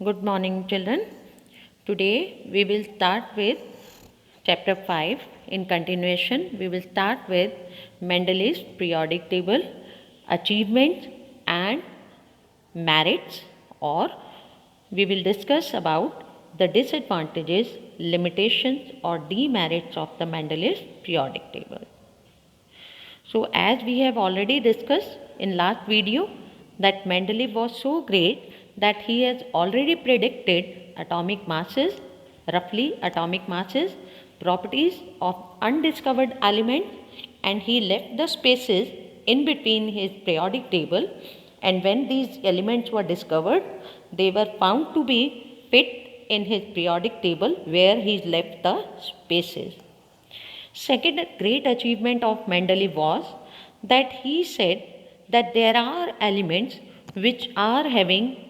Good morning, children. Today we will start with chapter 5. In continuation, we will start with Mendeley's periodic table, achievements and merits, or we will discuss about the disadvantages, limitations or demerits of the Mendeley's periodic table. So as we have already discussed in last video that Mendeleev was so great that he has already predicted atomic masses, roughly atomic masses, properties of undiscovered elements, and he left the spaces in between his periodic table, and when these elements were discovered they were found to be fit in his periodic table where he left the spaces. Second great achievement of Mendeleev was that he said that there are elements which are having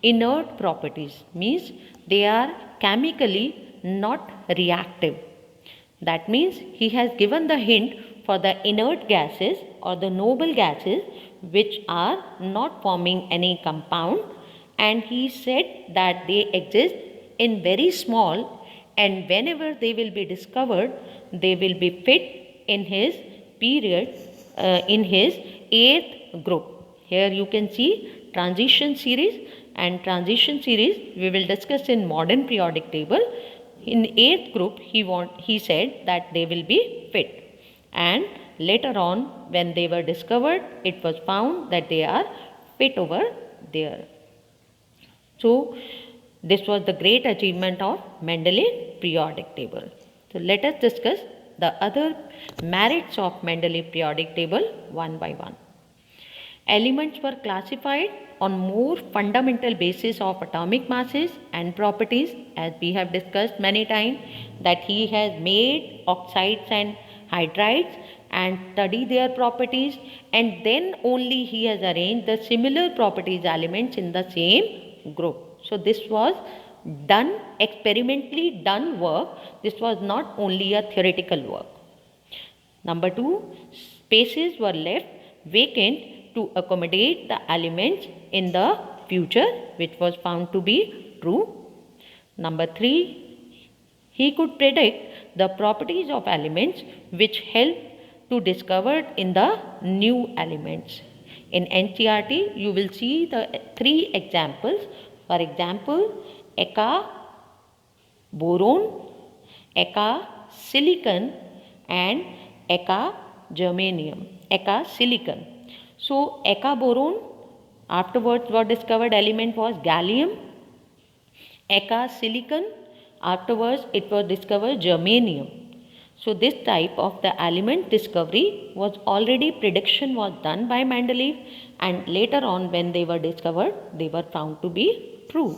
inert properties, means they are chemically not reactive. That means he has given the hint for the inert gases or the noble gases which are not forming any compound, and he said that they exist in very small, and whenever they will be discovered they will be fit in his period in his eighth group. Here you can see transition series, and transition series we will discuss in modern periodic table. In eighth group he said that they will be fit, and later on when they were discovered it was found that they are fit over there. So this was the great achievement of Mendeleev periodic table. So let us discuss the other merits of Mendeleev periodic table one by one. Elements were classified on more fundamental basis of atomic masses and properties, as we have discussed many times that he has made oxides and hydrides and study their properties, and then only he has arranged the similar properties elements in the same group. So this was done experimentally done work. This was not only a theoretical work. Number 2, spaces were left vacant to accommodate the elements in the future, which was found to be true. Number 3, he could predict the properties of elements which helped to discover in the new elements. In NCERT, you will see the 3 examples. For example, Eka boron, Eka silicon and Eka germanium, Eka silicon. So Eka boron, afterwards what discovered element was gallium. Eka silicon, afterwards it was discovered germanium. So this type of the element discovery was already prediction was done by Mendeleev, and later on when they were discovered they were found to be true.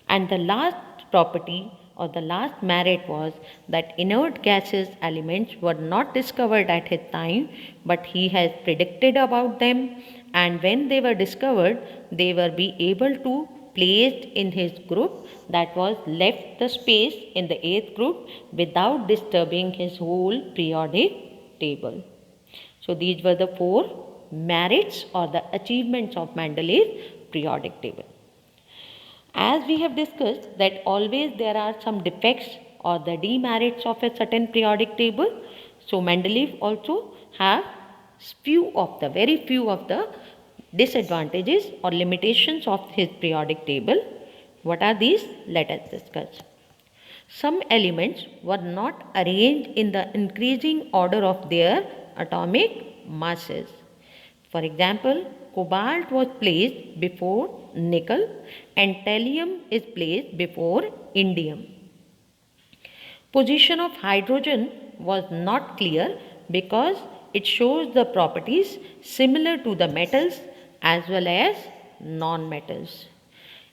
And the last property or the last merit was that inert gases elements were not discovered at his time, but he has predicted about them, and when they were discovered they were be able to placed in his group, that was left the space in the 8th group without disturbing his whole periodic table. So these were the 4 merits or the achievements of Mendeleev's periodic table. As we have discussed that always there are some defects or the demerits of a certain periodic table. So Mendeleev also have very few of the disadvantages or limitations of his periodic table. What are these? Let us discuss. Some elements were not arranged in the increasing order of their atomic masses. For example, cobalt was placed before nickel and thallium is placed before indium. Position of hydrogen was not clear because it shows the properties similar to the metals as well as non-metals.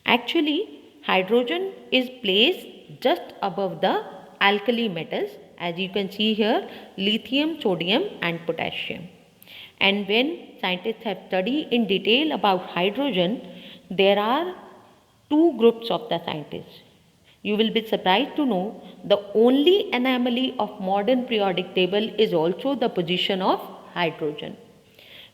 Actually, hydrogen is placed just above the alkali metals, as you can see here, lithium, sodium and potassium. And when scientists have studied in detail about hydrogen, there are 2 groups of the scientists. You will be surprised to know the only anomaly of modern periodic table is also the position of hydrogen.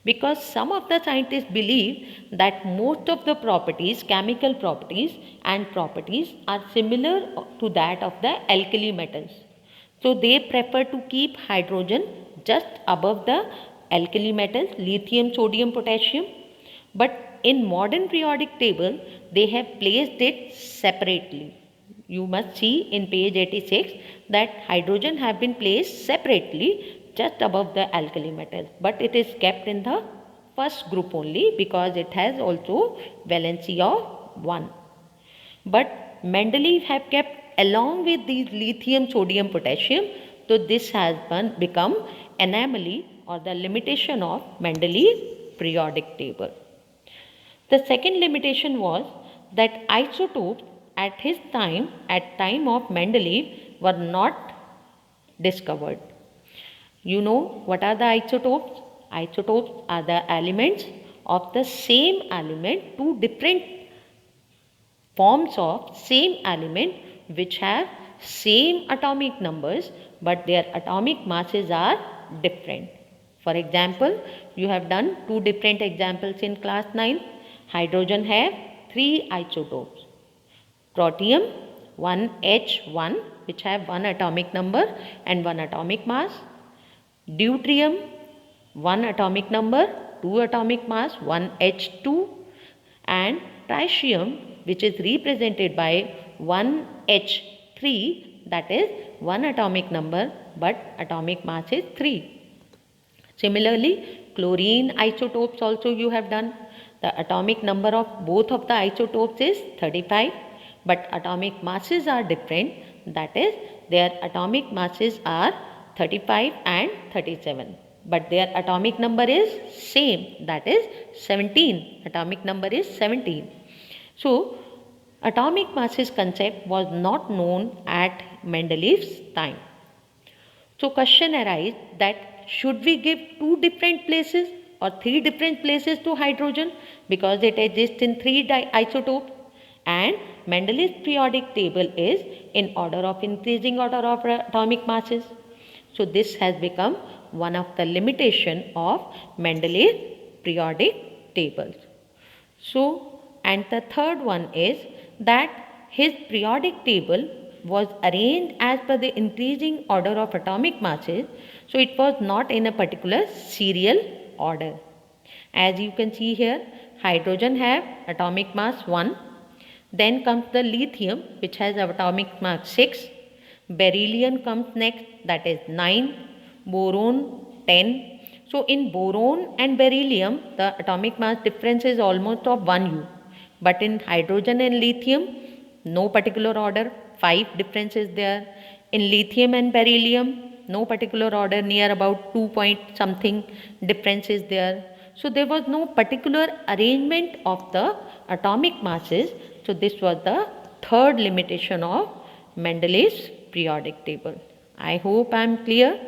because some of the scientists believe that most of the properties, chemical properties and properties are similar to that of the alkali metals. So they prefer to keep hydrogen just above the alkali metals, lithium, sodium, potassium. But in modern periodic table, they have placed it separately. You must see in page 86 that hydrogen have been placed separately just above the alkali metals, but it is kept in the first group only because it has also valency of 1. But Mendeleev have kept along with these lithium, sodium, potassium, so this has become anomaly or the limitation of Mendeleev periodic table. The second limitation was that isotopes at his time, at time of Mendeleev, were not discovered. You know what are the isotopes? Isotopes are the elements of the same element, two different forms of same element which have same atomic numbers but their atomic masses are different. For example, you have done two different examples in class 9. Hydrogen have three isotopes. Protium 1H1 which have one atomic number and one atomic mass. Deuterium 1 atomic number, 2 atomic mass, 1H2, and tritium which is represented by 1H3, that is 1 atomic number but atomic mass is 3. Similarly, chlorine isotopes also you have done. The atomic number of both of the isotopes is 35 but atomic masses are different, that is their atomic masses are 35 and 37 but their atomic number is same, that is 17. Atomic number is 17. So atomic masses concept was not known at Mendeleev's time. So question arises that should we give two different places or three different places to hydrogen because it exists in three isotopes, and Mendeleev's periodic table is in order of increasing order of atomic masses. So this has become one of the limitation of Mendeleev's periodic tables. So, and the third one is that his periodic table was arranged as per the increasing order of atomic masses, so it was not in a particular serial order. As you can see here, hydrogen have atomic mass 1, then comes the lithium which has atomic mass 6, beryllium comes next, that is 9, boron 10. So in boron and beryllium the atomic mass difference is almost of 1 U, but in hydrogen and lithium no particular order, 5 difference is there. In lithium and beryllium no particular order, near about 2 point something difference is there. So there was no particular arrangement of the atomic masses. So this was the third limitation of Mendeleev's periodic table. I hope I am clear.